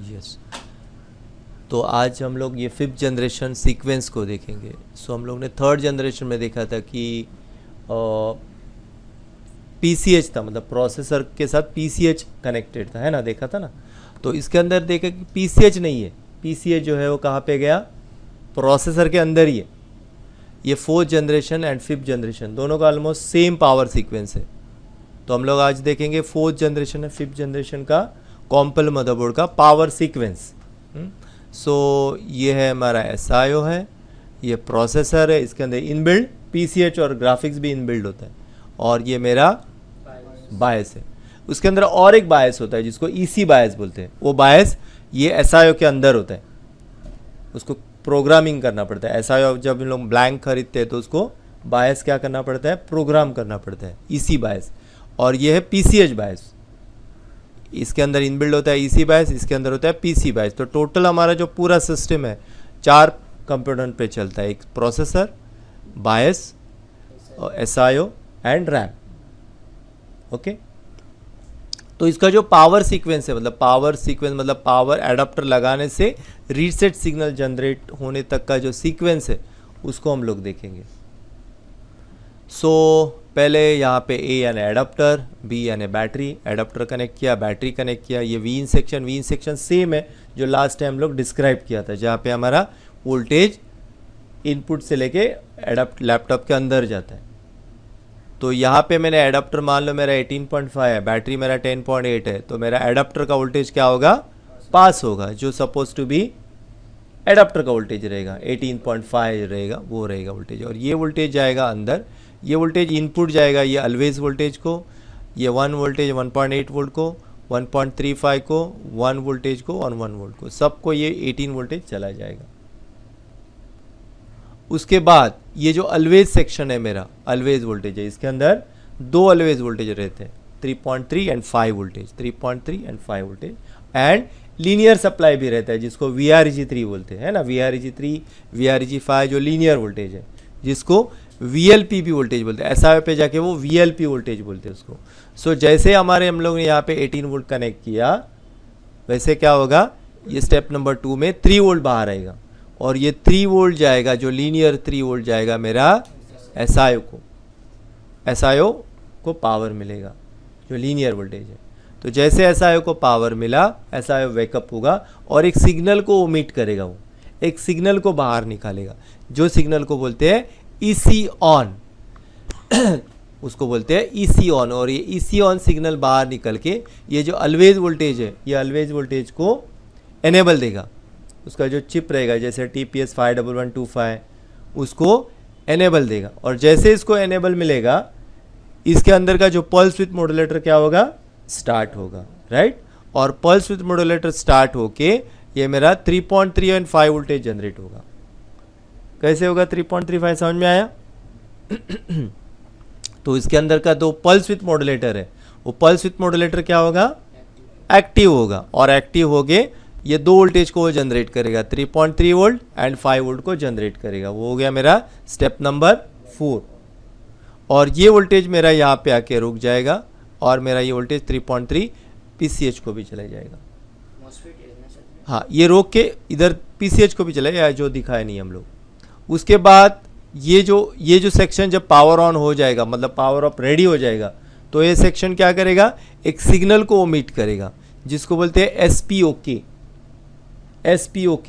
Yes. तो आज हम लोग ये 5th जनरेशन सीक्वेंस को देखेंगे। सो हम लोग ने 3rd जनरेशन में देखा था कि PCH था, मतलब प्रोसेसर के साथ PCH कनेक्टेड था, है ना, देखा था ना। तो इसके अंदर देखा कि PCH नहीं है, PCH जो है वो कहाँ पे गया, प्रोसेसर के अंदर ही है। ये 4th generation and 5th generation दोनों का ऑलमोस्ट सेम पावर सीक्वेंस है। तो हम लोग आज देखेंगे 4th जनरेशन और 5th जनरेशन का कॉम्पल मदरबोर्ड का पावर सीक्वेंस। सो ये है हमारा SIO है, ये प्रोसेसर है, इसके अंदर इनबिल्ड PCH और ग्राफिक्स भी इनबिल्ड होता है, और ये मेरा बायस है। उसके अंदर और एक बायस होता है जिसको EC बायस बोलते हैं। वो बायस ये SIO के अंदर होता है, उसको प्रोग्रामिंग करना पड़ता है। SIO जब हम लोग ब्लैंक खरीदते हैं तो उसको बायस क्या करना पड़ता है, प्रोग्राम करना पड़ता है, EC बायस। और ये है PCH बायस, इसके अंदर इनबिल्ड होता है EC बायस, इसके अंदर होता है PC बायस। तो टोटल हमारा जो पूरा सिस्टम है 4 कंपोनेंट पे चलता है, एक processor, bias, SIO and RAM. Okay. तो इसका जो पावर सीक्वेंस है, मतलब पावर सीक्वेंस मतलब पावर एडाप्टर लगाने से रीसेट सिग्नल जनरेट होने तक का जो सीक्वेंस है उसको हम लोग देखेंगे। सो पहले यहाँ पे A यानी एडाप्टर, B यानी बैटरी, एडाप्टर कनेक्ट किया, बैटरी कनेक्ट किया। ये वीन सेक्शन सेम है जो लास्ट टाइम हम लोग डिस्क्राइब किया था, जहाँ पे हमारा वोल्टेज इनपुट से लेके लैपटॉप के अंदर जाता है। तो यहाँ पे मैंने एडाप्टर मान लो मेरा 18.5 है, बैटरी मेरा 10.8 है, तो मेरा एडाप्टर का वोल्टेज क्या होगा, पास होगा, जो सपोज टू बी एडाप्टर का वोल्टेज रहेगा 18.5 रहेगा, वो रहेगा वोल्टेज। और ये वोल्टेज जाएगा अंदर, ये वोल्टेज इनपुट जाएगा ये ऑलवेज वोल्टेज को, ये 1 वोल्टेज 1.8 वोल्ट को, 1.35 को, 1 वोल्टेज को और 1 वोल्ट को, सबको ये 18 वोल्टेज चला जाएगा। उसके बाद ये जो ऑलवेज सेक्शन है मेरा, ऑलवेज वोल्टेज है, इसके अंदर 2 ऑलवेज वोल्टेज रहते हैं, 3.3 and 5 voltage, 3.3 and 5 voltage. And linear supply भी रहता है जिसको VREG3 बोलते हैं, है ना, VREG3 VREG5 जो लीनियर वोल्टेज है, जिसको VLP भी वोल्टेज बोलते हैं। SIO पे जाके वो VLP वोल्टेज बोलते हैं उसको। सो जैसे हमारे हम लोग ने यहाँ पे 18 वोल्ट कनेक्ट किया, वैसे क्या होगा, ये स्टेप नंबर 2 में 3 वोल्ट बाहर आएगा, और ये 3 वोल्ट जाएगा, जो लीनियर 3 वोल्ट जाएगा मेरा SIO को पावर मिलेगा, जो लीनियर वोल्टेज है। तो जैसे SIO को पावर मिला, SIO वेकअप होगा और एक सिग्नल को ओमिट करेगा, वो एक सिग्नल को बाहर निकालेगा, जो सिग्नल को बोलते हैं EC ऑन उसको बोलते हैं EC ऑन। और ये EC ऑन सिग्नल बाहर निकल के ये जो ऑलवेज वोल्टेज है, ये ऑलवेज वोल्टेज को एनेबल देगा। उसका जो चिप रहेगा जैसे TPS 51125 उसको एनेबल देगा, और जैसे इसको एनेबल मिलेगा, इसके अंदर का जो पल्स विथ मॉड्यूलेटर क्या होगा, स्टार्ट होगा, राइट। और पल्स विथ मॉड्यूलेटर स्टार्ट होके ये मेरा 3.3 एंड 5 वोल्टेज जनरेट होगा। कैसे होगा 3.35, समझ में आया? तो इसके अंदर का 2 पल्स विथ मॉड्यूलेटर है, वो पल्स विथ मॉड्यूलेटर क्या होगा, एक्टिव होगा, और एक्टिव हो गए ये 2 वोल्टेज को वो जनरेट करेगा, 3.3 वोल्ट एंड 5 वोल्ट को जनरेट करेगा। वो हो गया मेरा स्टेप नंबर 4। और ये वोल्टेज मेरा यहाँ पे आके रुक जाएगा, और मेरा ये वोल्टेज 3.3 PCH को भी चला जाएगा। हाँ, ये रोक के इधर PCH को भी चलेगा, जो दिखाया नहीं हम लोग। उसके बाद ये जो सेक्शन जब पावर ऑन हो जाएगा, मतलब पावर ऑफ रेडी हो जाएगा, तो ये सेक्शन क्या करेगा, एक सिग्नल को ओमिट करेगा, जिसको बोलते हैं SPOK,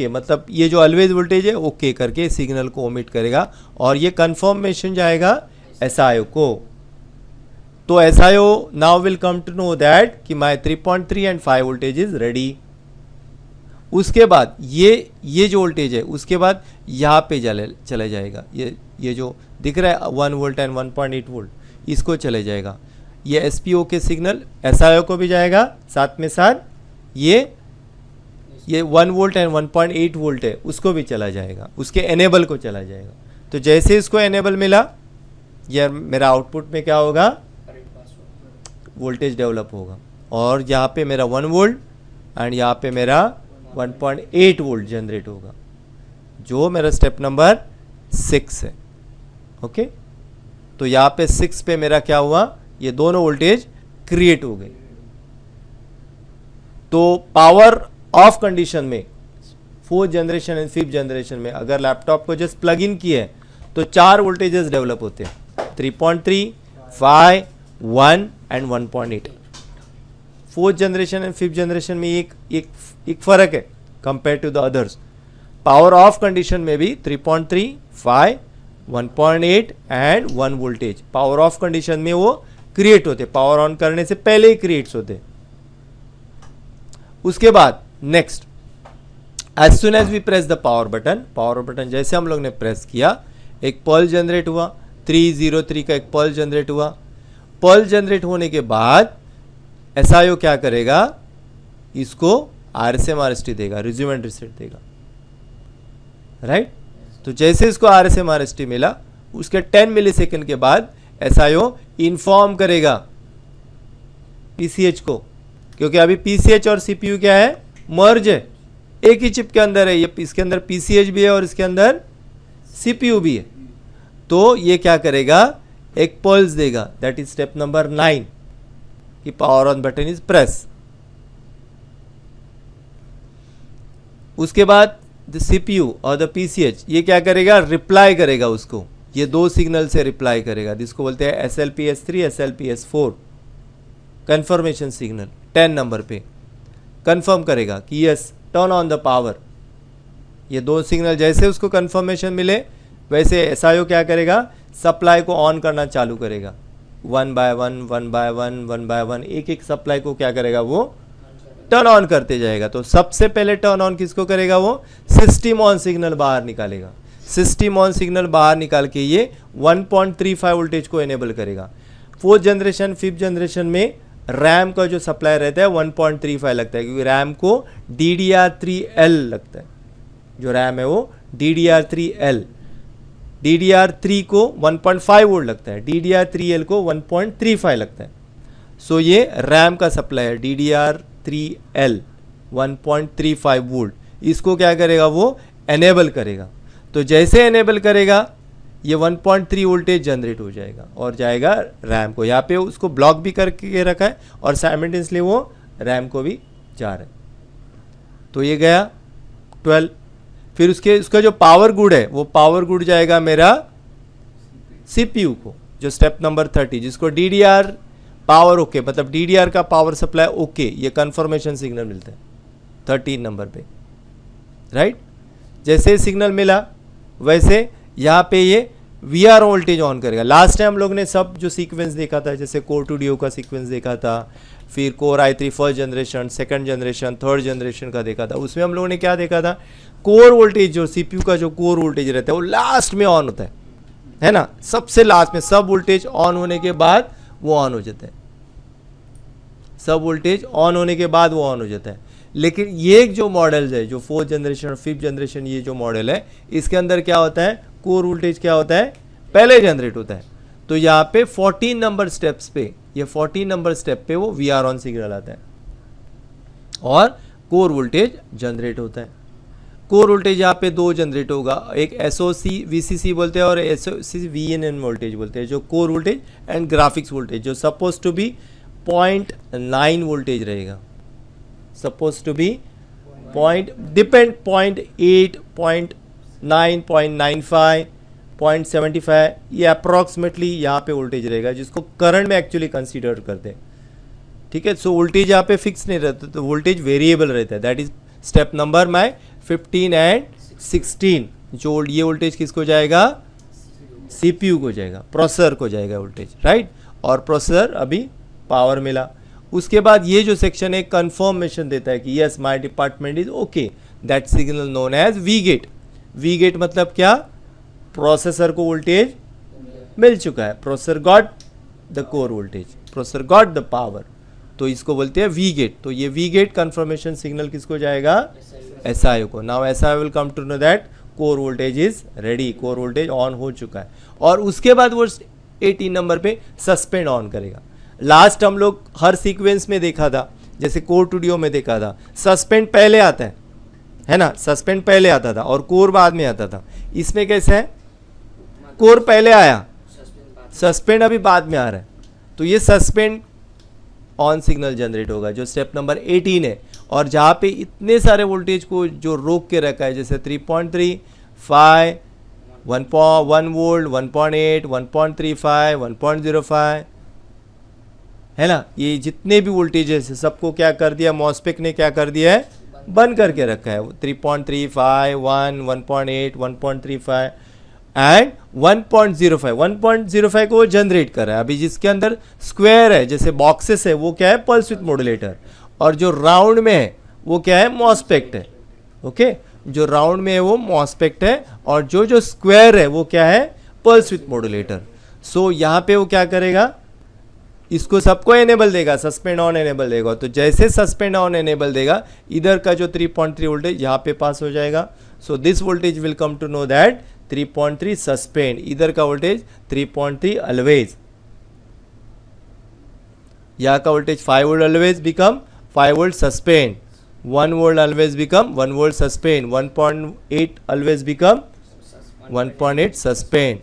मतलब ये जो ऑलवेज वोल्टेज है ओके करके सिग्नल को ओमिट करेगा, और ये कंफर्मेशन जाएगा SIO को। तो SIO now will come to know that कि my 3.3 and 5 voltage is ready. उसके बाद ये जो वोल्टेज है, उसके बाद यहाँ पे चला जाएगा, ये जो दिख रहा है 1 वोल्ट एंड 1.8 वोल्ट, इसको चले जाएगा। ये SPOK सिग्नल SIO को भी जाएगा, साथ में साथ ये 1 वोल्ट एंड 1.8 वोल्ट है उसको भी चला जाएगा, उसके एनेबल को चला जाएगा। तो जैसे इसको एनेबल मिला, यह मेरा आउटपुट में क्या होगा, वोल्टेज डेवलप होगा, और यहाँ पे मेरा 1 वोल्ट एंड यहाँ पे मेरा 1.8 वोल्ट जनरेट होगा, जो मेरा स्टेप नंबर 6 है। ओके। तो यहाँ पे 6 पे मेरा क्या हुआ, ये दोनों वोल्टेज क्रिएट हो गए। तो पावर ऑफ कंडीशन में, fourth generation and fifth generation में अगर लैपटॉप को जस्ट प्लग इन किए तो 4 वोल्टेजेस डेवलप होते हैं, 3.3, 5, 1 and 1.8। Fourth generation and fifth generation में एक फर्क है compare to the others. Power off condition में भी 3.3, 5, 1.8 and 1 voltage power off condition में वो क्रिएट होते, पावर ऑन करने से पहले ही क्रिएट्स होते। उसके बाद next, as soon as we press the power button जैसे हम लोग ने प्रेस किया एक पल्स जनरेट हुआ, 303 का एक पल्स जनरेट हुआ। पल्स जनरेट होने के बाद एसआईओ क्या करेगा, इसको आरएसएम आरएसटी देगा, रिज्यूम एंड रीसेट देगा, राइट। तो जैसे इसको आरएसएम आरएसटी मिला उसके 10 मिलीसेकंड के बाद एसआईओ इन्फॉर्म करेगा पीसीएच को, क्योंकि अभी पीसीएच और सीपीयू क्या है, मर्ज है, एक ही चिप के अंदर है। ये इसके अंदर पीसीएच भी है और इसके अंदर सीपीयू भी है। तो ये क्या करेगा, एक पल्स देगा, दैट इज स्टेप नंबर 9 कि power on button is press. उसके बाद द सीपीयू और द पीसीएच ये क्या करेगा, रिप्लाई करेगा उसको, ये 2 सिग्नल से रिप्लाई करेगा, जिसको बोलते हैं SLPS3 SLPS4 confirmation signal. 10 number पे कंफर्म करेगा कि yes turn on the power. ये 2 सिग्नल जैसे उसको कंफर्मेशन मिले वैसे एसआईओ क्या करेगा, सप्लाई को ऑन करना चालू करेगा, 1 बाय 1 एक सप्लाई को क्या करेगा, वो टर्न ऑन करते जाएगा। तो सबसे पहले टर्न ऑन किसको करेगा, वो सिस्टम ऑन सिग्नल बाहर निकालेगा। सिस्टम ऑन सिग्नल बाहर निकाल के ये 1.35 वोल्टेज को एनेबल करेगा। फोर्थ जनरेशन फिफ्थ जनरेशन में रैम का जो सप्लाई रहता है 1.35 लगता है, क्योंकि रैम को DDR3L लगता है, जो रैम है वो DDR3L, DDR3 को 1.5 वोल्ट लगता है, DDR3L को 1.35 लगता है। सो ये रैम का सप्लाई है DDR3L 1.35 वोल्ट, इसको क्या करेगा, वो एनेबल करेगा। तो जैसे एनेबल करेगा ये 1.3 वोल्टेज जनरेट हो जाएगा और जाएगा रैम को। यहाँ पे उसको ब्लॉक भी करके रखा है और साइमल्टेनियसली वो रैम को भी जा रहा है। तो ये गया 12। फिर उसका जो पावर गुड है वो पावर गुड जाएगा मेरा सीपीयू को, जो स्टेप नंबर 30 जिसको DDR पावर ओके, मतलब DDR का पावर सप्लाई ओके, ये कंफर्मेशन सिग्नल मिलता है 13 नंबर पे, राइट। जैसे सिग्नल मिला वैसे यहाँ पे ये VR वोल्टेज ऑन करेगा। लास्ट टाइम हम लोग ने सब जो सीक्वेंस देखा था, जैसे कोर 2DO का सीक्वेंस देखा था, फिर core i3 first generation, second generation, third generation का देखा था। उसमें हम लोगों ने क्या देखा था, कोर वोल्टेज जो सीपीयू का जो कोर वोल्टेज रहता है वो लास्ट में ऑन होता है ना, सबसे लास्ट में। सब वोल्टेज ऑन होने के बाद वो ऑन हो जाता है, सब वोल्टेज ऑन होने के बाद वो ऑन हो जाता है। लेकिन ये जो मॉडल्स है, जो फोर्थ जनरेशन और फिफ्थ जनरेशन, ये जो मॉडल है इसके अंदर क्या होता है, कोर वोल्टेज क्या होता है, पहले जनरेट होता है। तो यहाँ पे 14 नंबर स्टेप्स पे, ये 14 नंबर स्टेप पे वो VR ऑन सिग्नल आता है और कोर वोल्टेज जनरेट होता है। कोर वोल्टेज यहाँ पे 2 जनरेट होगा, एक SOC VCC बोलते हैं और SOC VNN वोल्टेज बोलते हैं, जो core voltage and graphics voltage, जो सपोज टू बी 0.9 वोल्टेज रहेगा, सपोज टू बी डिपेंड 0.8, 0.9, 0.95, 0.75, ये अप्रॉक्सीमेटली यहाँ पे वोल्टेज रहेगा, जिसको करंट में एक्चुअली कंसीडर करते हैं, ठीक है। सो वोल्टेज यहाँ पे फिक्स नहीं रहता, तो वोल्टेज वेरिएबल रहता है। That is step number 15 and 16। जो ये वोल्टेज किसको जाएगा, सीपीयू को जाएगा, प्रोसेसर को जाएगा वोल्टेज, राइट। और प्रोसेसर अभी पावर मिला। उसके बाद ये जो सेक्शन है कंफर्मेशन देता है कि yes my department is okay, that signal known as we get. We get मतलब क्या, प्रोसेसर को वोल्टेज मिल चुका है, processor got the core voltage, processor got the power, तो इसको बोलते हैं वी गेट। तो ये वी गेट कंफर्मेशन सिग्नल किसको जाएगा, एसआईओ को। Now SIO will come to know that core voltage is ready, core voltage on हो चुका है। और उसके बाद वो 18 नंबर पे सस्पेंड ऑन करेगा। लास्ट हम लोग हर सीक्वेंस में देखा था, जैसे कोर 2DO में देखा था, सस्पेंड पहले आता है ना, सस्पेंड पहले आता था और कोर बाद में आता था। इसमें कैसे है, कोर पहले आया, सस्पेंड अभी बाद में आ रहा है। तो ये सस्पेंड ऑन सिग्नल जनरेट होगा, जो स्टेप नंबर 18 है। और जहाँ पे इतने सारे वोल्टेज को जो रोक के रखा है, जैसे 3.3, 5, 1 वोल्ट, 1.8, 1.35, 1.05, है ना, ये जितने भी वोल्टेजेस है सबको क्या कर दिया, मॉस्फेट ने क्या कर दिया है, बंद करके रखा है। 3.35, 1, 1.8, 1.35 एंड 1.05, 1.05 को वो जनरेट कर रहा है। अभी जिसके अंदर स्क्वायर है, जैसे बॉक्सेस है, वो क्या है, पल्स विथ मॉड्यूलेटर, और जो राउंड में है वो क्या है, मॉस्फेट है। ओके, जो राउंड में है वो मॉस्फेट है, और जो जो स्क्वायर है वो क्या है, पल्स विथ मॉड्यूलेटर। सो यहाँ पे वो क्या करेगा, इसको सबको एनेबल देगा, सस्पेंड ऑन एनेबल देगा। तो जैसे सस्पेंड ऑन एनेबल देगा, इधर का जो 3.3 वोल्टेज यहाँ पे पास हो जाएगा। So this voltage will come to know that 3.3 suspend, इधर का वोल्टेज 3.3 ऑलवेज, यहाँ का voltage 5 volt always become 5 volt suspend, 1 volt always become 1 volt suspend, 1.8 always become 1.8 suspend,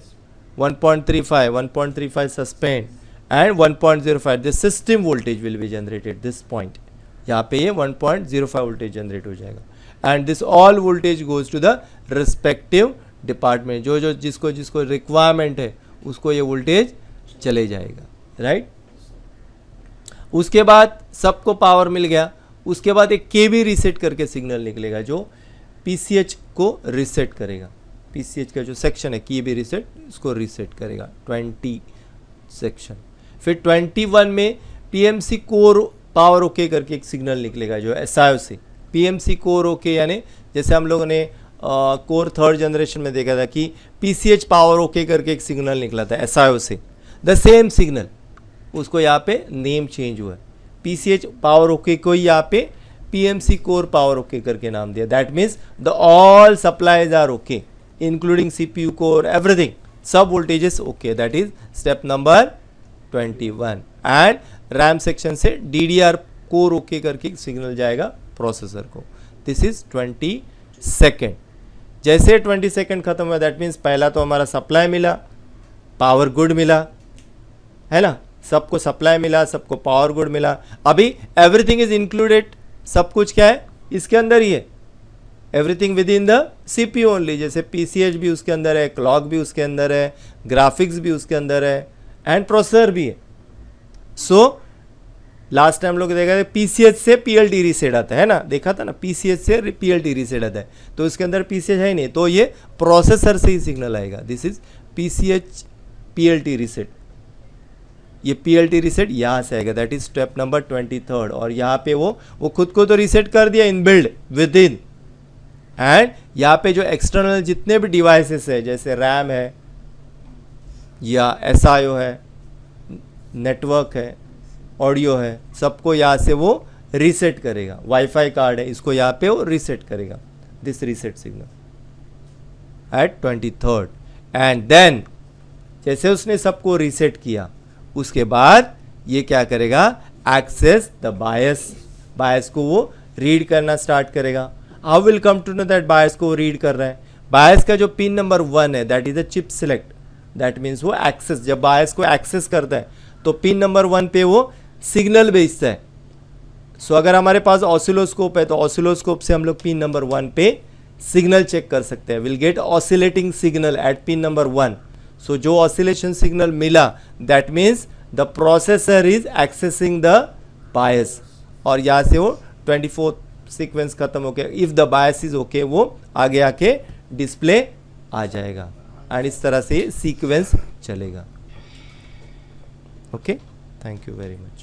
1.35, 1.35 suspend and 1.05 the system voltage will be generated this point, यहाँ पे ये 1.05 voltage generate हो जाएगा। And this all voltage goes to the respective department, जो जो जिसको जिसको requirement है उसको ये वोल्टेज चले जाएगा, राइट। उसके बाद सबको पावर मिल गया, उसके बाद एक केबी रीसेट करके सिग्नल निकलेगा जो पीसीएच को रीसेट करेगा। पीसीएच का जो सेक्शन है केबी रीसेट, इसको रीसेट करेगा 20 सेक्शन। फिर 21 में पीएमसी कोर पावर ओके करके एक सिग्नल निकलेगा जो एसआईओ से, पीएमसी कोर ओके, यानी जैसे हम लोगों ने कोर थर्ड जनरेशन में देखा था कि पीसीएच पावर ओके करके एक सिग्नल निकला था एसआईओ से, द सेम सिग्नल, उसको यहाँ पे नेम चेंज हुआ है, पीसीएच पावर ओके को यहाँ पे पीएमसी कोर पावर ओके करके नाम दिया। That means the all supplies are okay including CPU core, everything, सब voltages okay. That is step number 21। And RAM section से डीडीआर कोर ओके करके सिग्नल जाएगा प्रोसेसर को। This is 22nd। जैसे 22nd खत्म हुआ, दैट मीन्स पहला तो हमारा सप्लाई मिला, पावर गुड मिला, है ना, सबको सप्लाई मिला, सबको पावर गुड मिला। अभी एवरीथिंग इज इंक्लूडेड, सब कुछ क्या है इसके अंदर ही है, everything with in the CPU only. जैसे पीसीएच भी उसके अंदर है, क्लॉक भी उसके अंदर है, ग्राफिक्स भी उसके अंदर है, एंड प्रोसेसर भी है। सो लास्ट टाइम लोग देखा था पीसीएच से पीएलटी रीसेट आता है ना, देखा था ना, पीसीएच से पीएलटी रीसेट आता है, तो इसके अंदर पीसीएच है ही नहीं, तो ये प्रोसेसर से ही सिग्नल आएगा। This is PCH PLT reset, ये पीएलटी रीसेट यहाँ से आएगा, that is step number 23rd। और यहाँ पे वो खुद को तो रीसेट कर दिया in build with in, and यहाँ पे जो एक्सटर्नल जितने भी डिवाइसेस है, जैसे रैम है या एसआईओ है, नेटवर्क है, ऑडियो है, सबको यहाँ से वो रीसेट करेगा। वाईफाई कार्ड है, इसको यहाँ पे वो रीसेट करेगा, this reset signal at 23rd। And then जैसे उसने सबको रीसेट किया, उसके बाद ये क्या करेगा, एक्सेस द बायस, बायस को वो रीड करना स्टार्ट करेगा। How will come to know that bias को वो रीड कर रहा है, बायस का जो पिन नंबर 1 है, that is a chip select, that means वो एक्सेस, जब बायस को एक्सेस करता है तो पिन नंबर 1 पे वो सिग्नल भेजता है। सो अगर हमारे पास ऑसिलोस्कोप है तो ऑसिलोस्कोप से हम लोग पिन नंबर 1 पे सिग्नल चेक कर सकते हैं, will get oscillating signal eight pin number 1। सो जो ऑसिलेशन सिग्नल मिला, that means the processor is accessing the bias, और यहाँ से वो 24th सीक्वेंस खत्म हो गया। If the bias is okay, वो आगे आके डिस्प्ले आ जाएगा, एंड इस तरह से सीक्वेंस चलेगा। Okay, thank you very much.